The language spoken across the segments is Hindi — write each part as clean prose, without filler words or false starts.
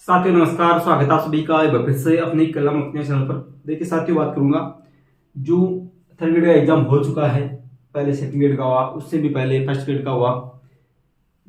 साथियों नमस्कार, स्वागत है आप सभी का एक बार फिर से अपनी कलम अपने चैनल पर। देखिए साथियों, बात करूंगा जो थर्ड ग्रेड का एग्जाम हो चुका है, पहले सेकंड ग्रेड का हुआ, उससे भी पहले फर्स्ट ग्रेड का हुआ।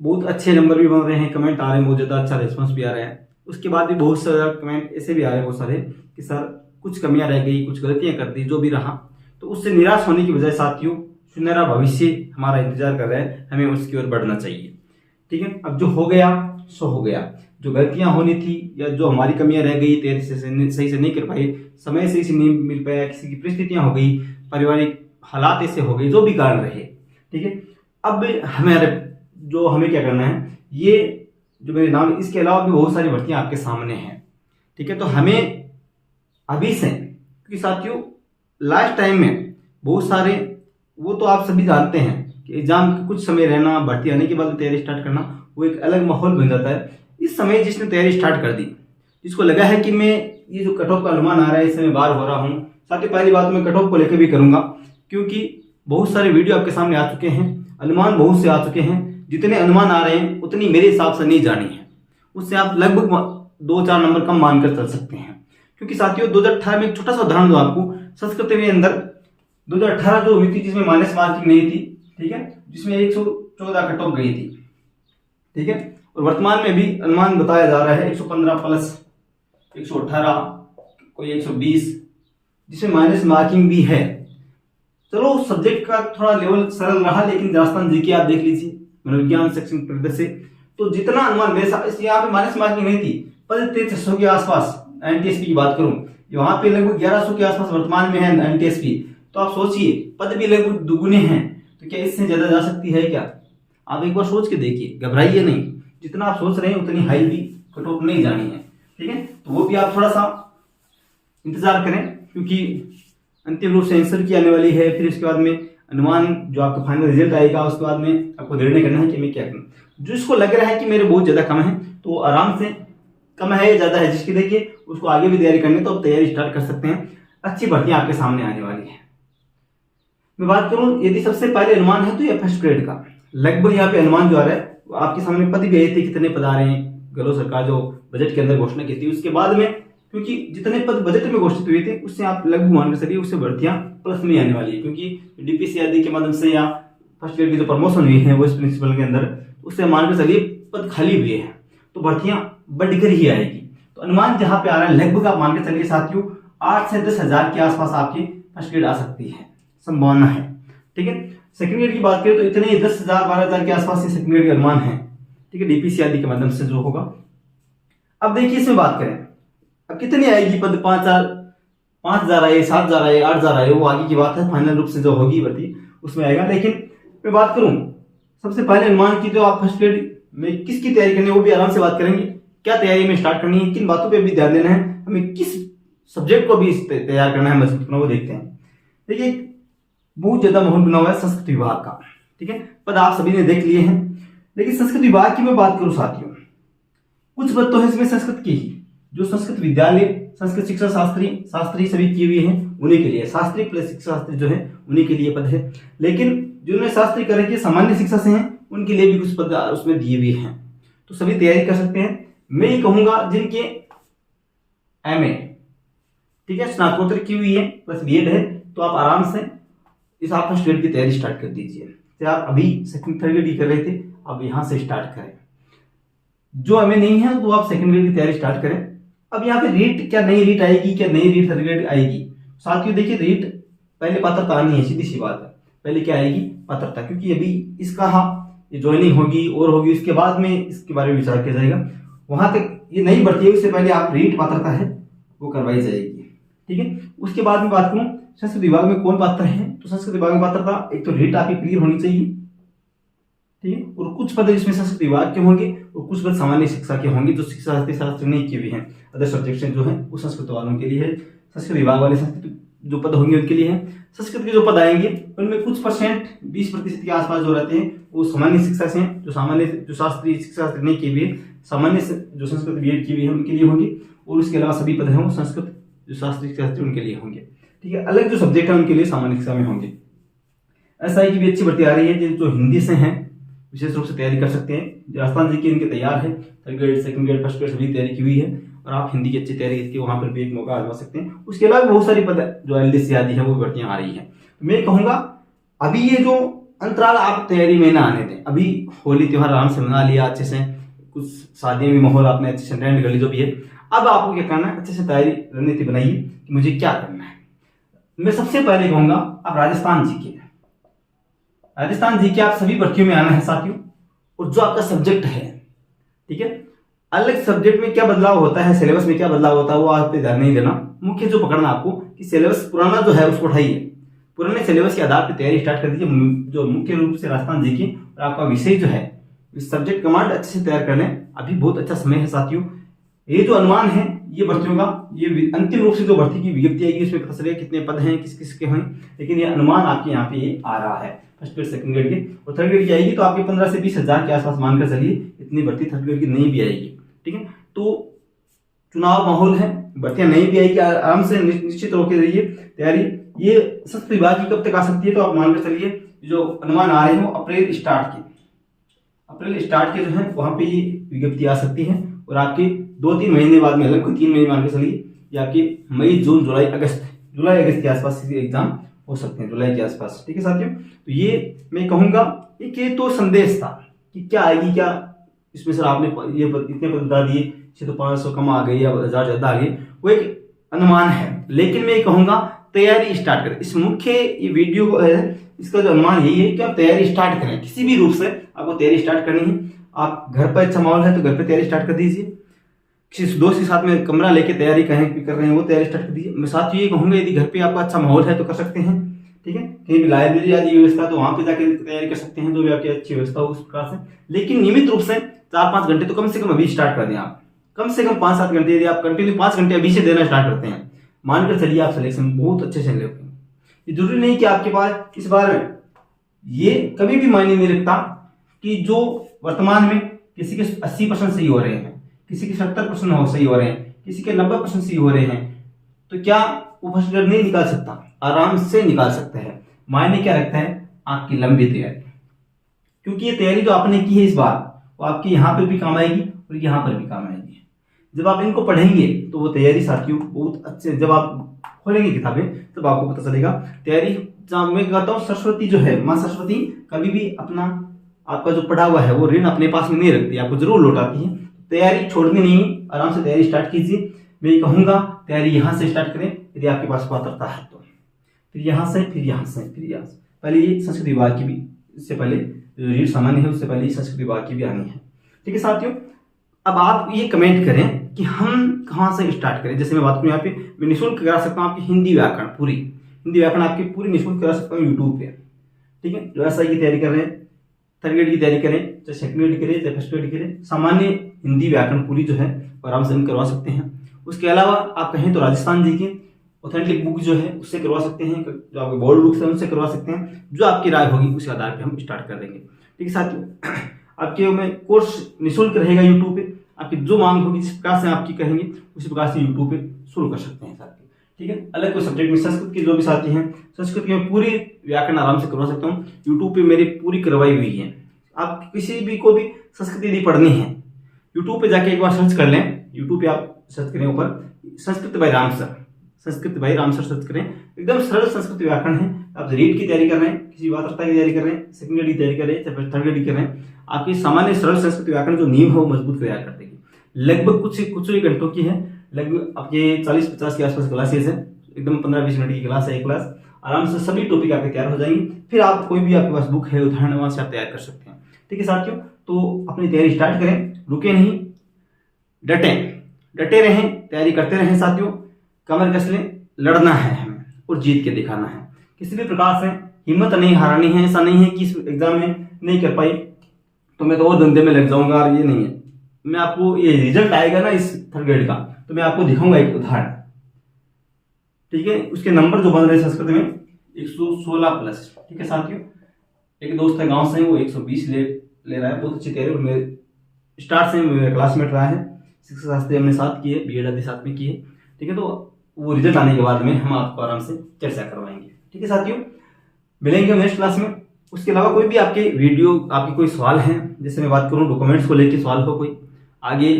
बहुत अच्छे नंबर भी बन रहे हैं, कमेंट आ रहे हैं, बहुत ज़्यादा अच्छा रिस्पॉन्स भी आ रहा है। उसके बाद भी बहुत सारे कमेंट ऐसे भी आ रहे हैं बहुत सारे कि सर कुछ कमियां रह गई, कुछ गलतियां कर दी, जो भी रहा। तो उससे निराश होने की बजाय साथियों, सुनहरा भविष्य हमारा इंतजार कर रहा है, हमें उसकी ओर बढ़ना चाहिए। ठीक है, अब जो हो गया सो हो गया। जो गलतियां होनी थी या जो हमारी कमियां रह गई, तैयारी से सही से नहीं कर पाए, समय सही से नहीं मिल पाया, किसी की परिस्थितियां हो गई, पारिवारिक हालात ऐसे हो गए, जो भी कारण रहे, ठीक है। अब हमें क्या करना है, ये जो मेरे नाम, इसके अलावा भी बहुत सारी भर्तियां आपके सामने हैं। ठीक है, तो हमें अभी से, क्योंकि साथियों लास्ट टाइम में बहुत सारे, वो तो आप सभी जानते हैं कि एग्जाम कुछ समय रहना, भर्ती आने के बाद तैयारी स्टार्ट करना, वो एक अलग माहौल बन जाता है। इस समय जिसने तैयारी स्टार्ट कर दी, जिसको लगा है कि मैं ये जो कट ऑफ का अनुमान आ रहा है इससे मैं बाहर हो रहा हूँ, साथियों पहली बात मैं कट ऑफ को लेकर भी करूंगा, क्योंकि बहुत सारे वीडियो आपके सामने आ चुके हैं, अनुमान बहुत से आ चुके हैं। जितने अनुमान आ रहे हैं उतनी मेरे हिसाब से नहीं जानी है, उससे आप लगभग 2-4 नंबर कम मानकर चल सकते हैं। क्योंकि साथियों 2018 में एक छोटा सा उदाहरण दो आपको, संस्कृत के अंदर 2018 जो हुई थी जिसमें माइनस मार्किंग नहीं थी, ठीक है, जिसमें 114 कट ऑफ गई थी, ठीक है। और वर्तमान में भी अनुमान बताया जा रहा है 115 प्लस 118, कोई 120, जिसमें माइनस मार्किंग भी है। चलो सब्जेक्ट का थोड़ा लेवल सरल रहा, लेकिन राजस्थान जी के आप देख लीजिए मनोविज्ञान सेक्शन परिदृश्य से, तो जितना अनुमान मेरे साथ, यहाँ पे माइनस मार्किंग नहीं थी, पर 600 के आसपास एनटीएसपी की बात करूं, वहां पे लगभग 1100 के आसपास वर्तमान में है एनटीएसपी। तो आप सोचिए पद भी लगभग दुगुने हैं, तो क्या इससे ज्यादा जा सकती है क्या? आप एक बार सोच के देखिए, घबराइए नहीं, जितना आप सोच रहे हैं उतनी हाई भी कट ऑफ नहीं जानी है, ठीक है। तो वो भी आप थोड़ा सा इंतजार करें, क्योंकि अंतिम रूप से आंसर की आने वाली है, फिर उसके बाद में अनुमान जो आपका फाइनल रिजल्ट आएगा, उसके बाद में आपको निर्णय करना है कि मैं क्या करूं। जिसको लग रहा है कि मेरे बहुत ज्यादा कम है, तो वो आराम से, कम है या ज्यादा है जिसकी देखिए, उसको आगे भी तैयारी करनी, तो आप तैयारी स्टार्ट कर सकते हैं। अच्छी भर्तियां आपके सामने आने वाली है। मैं बात करूं यदि सबसे पहले अनुमान है तो ये फर्स्ट ग्रेड का लगभग यहाँ पे अनुमान जो आ रहा है, आपके सामने पद भी आए थे, कितने पद आ रहे हैं। गहलोत सरकार जो बजट के अंदर घोषणा की थी, उसके बाद में क्योंकि जितने पद बजट में घोषित हुए थे, उससे आप लगभग मानकर चलिए उससे भर्तियां प्लस में आने वाली है। क्योंकि डीपीसी आदि के माध्यम से या फर्स्ट ग्रेड की जो प्रमोशन हुई है वो इस प्रिंसिपल के अंदर, उससे मानकर चलिए पद खाली हुए हैं, तो भर्तियां बढ़कर ही आएगी। तो अनुमान जहां पे आ रहा है लगभग आप मानकर चलिए साथियों 8 से 10 हजार के आसपास आपकी फर्स्ट ग्रेड आ सकती है, संभावना है, ठीक है। सेकंड ग्रेड की बात करें तो इतने 10,000 12,000 के आसपास ही सेकंड ग्रेड का अनुमान है, ठीक है, डीपीसी आदि के माध्यम से जो होगा। अब देखिए इसमें बात करें, अब कितनी आएगी पद, 5,000 आए, 7,000 आए, 8,000 आए, वो आगे की बात है, फाइनल रूप से जो होगी भर्ती उसमें आएगा। लेकिन मैं बात करूं सबसे पहले अनुमान की, तो आप फर्स्ट ग्रेड में किसकी तैयारी करनी है वो भी आराम से बात करेंगे, क्या तैयारी में स्टार्ट करनी है, किन बातों पर भी ध्यान देना है, हमें किस सब्जेक्ट को भी तैयार करना है, मजबूत करना, वो देखते हैं। देखिए बहुत ज्यादा माहौल बना हुआ है संस्कृत विभाग का, ठीक है, पद आप सभी ने देख लिए हैं। लेकिन संस्कृत विभाग की मैं बात करूं साथियों, कुछ पद तो है इसमें संस्कृत की ही, जो संस्कृत विद्यालय, संस्कृत शिक्षा शास्त्री सभी किए हुए हैं, उन्हीं के लिए, शास्त्री प्लस शिक्षा शास्त्री जो है उन्हीं के लिए पद है। लेकिन जिन्होंने शास्त्री कर रखी है, सामान्य शिक्षा से हैं, उनके लिए भी कुछ पद उसमें दिए हुए हैं, तो सभी तैयारी कर सकते हैं। मैं ये कहूंगा जिनके एमए, ठीक है, स्नातकोत्तर की हुई है प्लस बीएड है, तो आप आराम से इस आप फर्स्ट ग्रेड की तैयारी स्टार्ट कर दीजिए। तो आप अभी सेकंड थर्ड ग्रेड कर रहे थे, अब यहां से स्टार्ट करें। जो हमें नहीं है तो आप सेकंड ग्रेड की तैयारी स्टार्ट करें। अब यहाँ पे रीट, क्या नई रीट आएगी, क्या नई रीट थर्ड ग्रेड आएगी? साथियों देखिए, रीट पहले पात्रता आनी है, सीधी सी बात है, पहले क्या आएगी, पात्रता, क्योंकि अभी इसका ज्वाइनिंग होगी और होगी, उसके बाद में इसके बारे में विचार किया जाएगा। वहां तक ये नई भर्ती है, उससे पहले आप रीट पात्रता है वो करवाई जाएगी, ठीक है। उसके बाद में बात करूं संस्कृत विभाग में कौन पात्र है, तो संस्कृत विभाग में पात्रता एक तो रीट आपकी क्लियर होनी चाहिए, ठीक है, और कुछ पद जिसमें संस्कृत विभाग के होंगे और कुछ पद सामान्य शिक्षा के होंगे, जो शिक्षा शास्त्र नहीं किए हुए हैं, अदर सब्जेक्ट जो है वो संस्कृत वालों के लिए है। संस्कृत विभाग वाले संस्कृत जो पद होंगे उनके लिए है। संस्कृत के जो पद आएंगे उनमें कुछ परसेंट 20% के आसपास जो रहते हैं वो सामान्य शिक्षा से हैं, जो शास्त्रीय शिक्षा नहीं किए हुए, सामान्य जो संस्कृत बीएड की हुई है उनके लिए होंगे, और उसके अलावा सभी पद हैं वो संस्कृत जो शास्त्रीय शिक्षा उनके लिए होंगे, ठीक है। अलग जो सब्जेक्ट है उनके लिए सामान्य शिक्षा में होंगे। एसआई की भी अच्छी भर्ती आ रही है, जो हिंदी से हैं विशेष रूप से तैयारी कर सकते हैं। राजस्थान जीके इनके तैयार है, third grade, second grade, first grade सभी तैयारी की हुई है और आप हिंदी की अच्छी तैयारी करके वहाँ पर भी एक मौका आजमा सकते हैं। उसके अलावा बहुत सारी पद जो LDC आदि है वो भर्तियां आ रही है। तो मैं कहूँगा अभी ये जो अंतराल आप तैयारी में ना आने दें। अभी होली त्योहार आराम से मना लिया अच्छे से, कुछ शादियां भी माहौल आपने अच्छे से अटेंड कर ली जो भी है। अब आपको क्या करना है, अच्छे से तैयारी रणनीति बनाइए कि मुझे क्या करना है। मैं सबसे पहले कहूंगा आप राजस्थान जीके आप सभी भर्तियों में आना है साथियों। और जो आपका सब्जेक्ट है, ठीक है, अलग सब्जेक्ट में क्या बदलाव होता है, सिलेबस में क्या बदलाव होता है वो आप पे ध्यान नहीं देना। मुख्य जो पकड़ना आपको कि सिलेबस पुराना जो है उसको उठाइए, पुराने सिलेबस के आधार पर तैयारी स्टार्ट कर दीजिए। जो मुख्य रूप से राजस्थान जीके और आपका विषय जो है इस सब्जेक्ट कमांड अच्छे से तैयार कर लें। अभी बहुत अच्छा समय है साथियों। ये जो अनुमान है ये भर्तियों का, ये अंतिम रूप से जो भर्ती की विज्ञप्ति आएगी उसमें पता चलेगा कितने पद हैं, किस किस के हैं, लेकिन ये अनुमान आपके यहाँ पे ये आ रहा है फर्स्ट ग्रेड, सेकंड ग्रेड के। और थर्ड ग्रेड की आएगी तो आपके 15 से 20 हजार के आसपास मानकर चलिए, इतनी भर्ती थर्ड ग्रेड की नहीं भी आएगी। ठीक है, तो चुनाव माहौल है, भर्तियां नहीं भी आएगी, आराम से निश्चित होकर रहिए तैयारी। ये संस्कृत विभाग की कब तक आ सकती है, तो आप मानकर चलिए जो अनुमान आ रहे हैं वो अप्रैल स्टार्ट के जो है वहां पे ये विज्ञप्ति आ सकती है। और आपके 2-3 महीने बाद में, लगभग 3 महीने मान के चलिए, ये आपके मई, जून, जुलाई, अगस्त के आसपास एग्जाम हो सकते हैं, जुलाई के आसपास। ठीक है साथियों, तो ये मैं कहूंगा एक ये तो संदेश था कि क्या आएगी, क्या इसमें सर आपने ये इतने पद बता दिए, तो 500 कम आ गई या 1000 ज्यादा आ गई, वो एक अनुमान है। लेकिन मैं कहूंगा तैयारी स्टार्ट करें। इस मुख्य ये वीडियो को है, इसका जो अनुमान यही है कि आप तैयारी स्टार्ट करें, किसी भी रूप से आपको तैयारी स्टार्ट करनी है। आप घर पर अच्छा माहौल है तो घर पर तैयारी स्टार्ट कर दीजिए, किसी दोस्त के साथ में कमरा लेके तैयारी कहें कर रहे हैं वो तैयारी स्टार्ट कर दीजिए। मैं साथ ये कहूंगा यदि घर पे आपका अच्छा माहौल है तो कर सकते हैं। ठीक है, कहीं भी लाइब्रेरी आदि व्यवस्था तो वहां पे जाके तैयारी कर सकते हैं, जो भी आपकी अच्छी व्यवस्था हो उस प्रकार से। लेकिन नियमित रूप से 4-5 घंटे तो कम से कम अभी स्टार्ट कर दें आप, कम से कम 5-7 घंटे यदि आप कंटिन्यू 5 घंटे अभी से देना स्टार्ट करते हैं, मानकर चलिए आप सिलेक्शन बहुत अच्छे से ले। ये जरूरी नहीं कि आपके पास इस बार में, ये कभी भी मायने नहीं रखता कि जो वर्तमान में किसी के 80% सही हो रहे हैं, किसी के 70% सही हो रहे हैं, किसी के 90% सही हो रहे हैं, तो क्या वो फर्स्ट ग्रेड नहीं निकाल सकता? आराम से निकाल सकता है। मायने क्या रखता है? आपकी लंबी तैयारी, क्योंकि ये तैयारी जो आपने की है इस बार वो आपकी यहाँ पर भी काम आएगी और यहाँ पर भी काम आएगी। जब आप इनको पढ़ेंगे तो वो तैयारी साथियों बहुत अच्छे, जब आप खोलेंगे किताबें तब आपको पता चलेगा तैयारी। जब मैं कहता हूँ सरस्वती जो है, माँ सरस्वती कभी भी अपना आपका जो पढ़ा हुआ है वो ऋण अपने पास में नहीं रखती, आपको जरूर लौटाती है। तैयारी छोड़नी नहीं, आराम से तैयारी स्टार्ट कीजिए। मैं कहूंगा तैयारी यहाँ से स्टार्ट करें यदि आपके पास पात्रता है तो, फिर यहाँ से, फिर यहाँ से, फिर यहाँ से। पहले ये संस्कृत विभाग की भी, इससे पहले रीड सामान्य है उससे पहले संस्कृत विभाग की भी आनी है। ठीक है साथियों, अब आप ये कमेंट करें कि हम कहाँ से स्टार्ट करें। जैसे मैं बात करूँ यहाँ पे, मैं निःशुल्क करा सकता हूँ आपकी हिंदी व्याकरण, पूरी हिंदी व्याकरण आपकी पूरी निःशुल्क करा सकता हूँ यूट्यूब पे। ठीक है, जो SI की तैयारी कर रहे हैं, थर्ड ग्रेड की तैयारी करें, चाहे सेकंड ग्रेड करें, चाहे फर्स्ट ग्रेड करें, सामान्य हिंदी व्याकरण पूरी जो है आराम से हम करवा सकते हैं। उसके अलावा आप कहें तो राजस्थान जी के ऑथेंटिक बुक जो है उससे करवा सकते हैं, जो आपके बोर्ड बुक्स है उनसे करवा सकते हैं। जो आपकी राय होगी उसी आधार पर हम स्टार्ट कर देंगे। ठीक है साथियों, आपके में कोर्स निःशुल्क रहेगा यूट्यूब पे। आपकी जो मांग होगी, जिस प्रकार से आपकी कहेंगे उसी प्रकार से यूट्यूब पे शुरू कर सकते हैं साथी। ठीक है, अलग कोई सब्जेक्ट में संस्कृत के जो भी साथी हैं, संस्कृत की मैं पूरी व्याकरण आराम से करवा सकता हूँ। यूट्यूब पे मेरी पूरी करवाई हुई है। आप किसी भी को भी संस्कृत यदि पढ़नी है, यूट्यूब पे जाके एक बार सर्च कर लें। यूट्यूब पे आप सर्च करें ऊपर Sanskrit by Ram sir, Sanskrit by Ram sir search करें, एकदम सरल संस्कृत व्याकरण है। आप रीड की तैयारी कर रहे हैं, किसी पात्रता की तैयारी कर रहे हैं, सेकंड ग्रेड की तैयारी कर रहे हैं, चाहे थर्ड ग्रेड की कर रहे हैं, आपकी सामान्य सरल संस्कृत व्याकरण जो नींव है वो मजबूत तैयार कर देगी। लगभग कुछ ही घंटों की है, लगभग आपके 40-50 के आसपास क्लासेस है, एकदम 15-20 मिनट की क्लास है एक क्लास। आराम से सभी टॉपिक आपके तैयार हो जाएंगे। फिर आप कोई भी आपके पास बुक है उदाहरण वहां से आप तैयार कर सकते हैं। ठीक है साथियों, तो अपनी तैयारी स्टार्ट करें, रुके नहीं, डटे रहें, तैयारी करते रहें साथियों। कमर कस लें, लड़ना है हमें और जीत के दिखाना है। किसी भी प्रकार से हिम्मत नहीं हारनी है। ऐसा नहीं है कि इस एग्जाम में नहीं कर पाई तो मैं तो और धंधे में लग जाऊंगा, और ये नहीं है। मैं आपको, ये रिजल्ट आएगा ना इस थर्ड ग्रेड का, तो मैं आपको दिखाऊंगा एक उदाहरण। ठीक है, उसके नंबर जो बन रहे संस्कृत में 116+। ठीक है साथियों, एक दोस्त है गांव से, वो 120 ले रहा है, बहुत अच्छी तैयारी। और मेरे स्टार्ट से मेरे क्लासमेट रहा है, शिक्षा शास्त्री हमने साथ किए, BEd आदि साथ में किए। ठीक है, तो वो रिजल्ट आने के बाद में हम आपको आराम से चर्चा करवाएंगे। ठीक है साथियों, मिलेंगे नेक्स्ट क्लास में। उसके अलावा कोई भी आपके वीडियो, आपके कोई सवाल हैं, जैसे मैं बात करूं डॉक्यूमेंट्स को लेकर सवाल हो, कोई आगे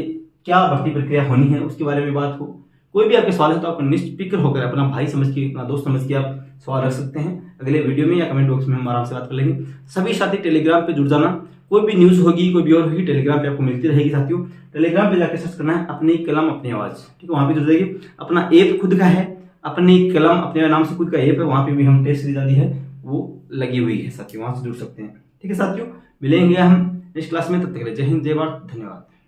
क्या भर्ती प्रक्रिया होनी है उसके बारे में बात हो, कोई भी आपके सवाल है तो आप निष्फिक्र होकर अपना भाई समझ के, अपना दोस्त समझ के आप सवाल रख सकते हैं अगले वीडियो में या कमेंट बॉक्स में, हम आराम से बात कर लेंगे। सभी साथी टेलीग्राम पे जुड़ जाना, कोई भी न्यूज़ होगी, कोई भी और होगी, टेलीग्राम पे आपको मिलती रहेगी साथियों। टेलीग्राम पे जाकर सर्च करना है अपनी कलम अपनी आवाज़, ठीक है, वहाँ पे जुड़ जाएगी। अपना ऐप खुद का है, अपनी कलम अपने नाम से खुद का ऐप है, वहाँ पे भी हम टेस्ट सीरीज आदि है वो लगी हुई है साथियों, वहाँ से जुड़ सकते हैं। ठीक है साथियों, मिलेंगे हम नेक्स्ट क्लास में, तब तक के लिए जय हिंद, जय भारत, धन्यवाद।